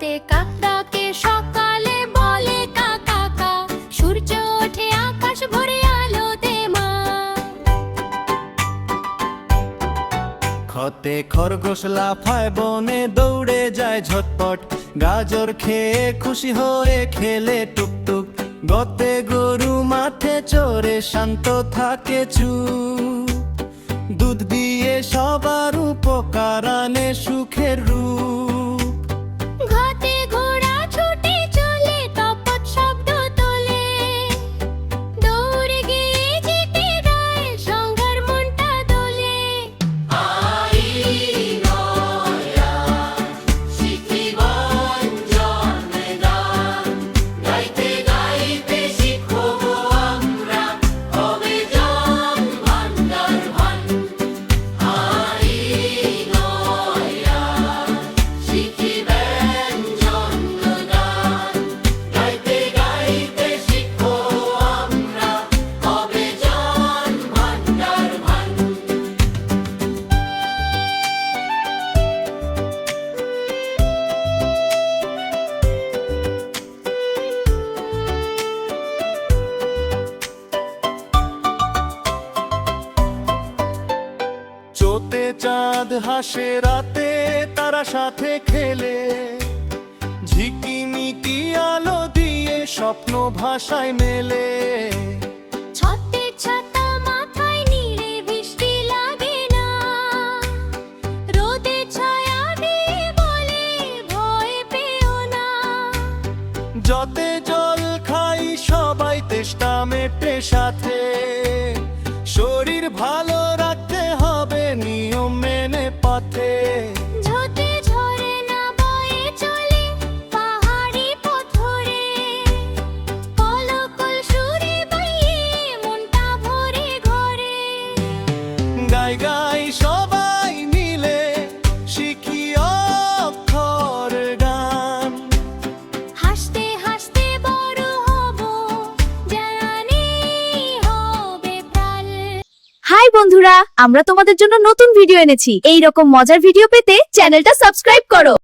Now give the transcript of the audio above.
রাতে কাক ডাকে সকালে বলে কা কা কা, সূর্য ওঠে আকাশ ভরে আলোতে মা। খতে খরগোশ লাফায় বনে দৌড়ে যায় ঝটপট, গাজর খেয়ে খুশি হয়ে খেলে টুকটুক। গতে গরু মাঠে চড়ে শান্ত থাকে চুপ, দুধ দিয়ে সবার উপকার আনে সুখের রূপ। ঘাটে ঘোড়া ছুটে চলে তপত শব্দ তোলে, দৌড়ে গিয়ে জিতে গায় সংঘার মনটা দোলে। চোতে চাঁদ হাসে রাতে তারা সাথে খেলে, ঝিকিমিকি আলো দিয়ে স্বপ্ন ভাষায় মেলে। ছত্রের ছাতা মাথায় নিলে বৃষ্টি লাগে না, রোদে ছায়া দিয়ে বলে ভয় পেও না। যতে জল খাই সবাই তেষ্টা মেটে সাথে, শরীর ভালো রাখতে হবে নিয়ম মেনে পথে। ঝোঁতে ঝরে না বয়ে চলে পাহাড়ি পথরে, কলকল সুরে বাইয়ে মনটা ভরে ঘরে। গাই গাই সবাই মিলে শিখি অক্ষর গান, হাসতে হাসতে বড় হব জানি হবে প্রাণ। হাই বন্ধুরা, আমরা তোমাদের জন্য নতুন ভিডিও এনেছি। এই রকম মজার ভিডিও পেতে চ্যানেলটা সাবস্ক্রাইব করো।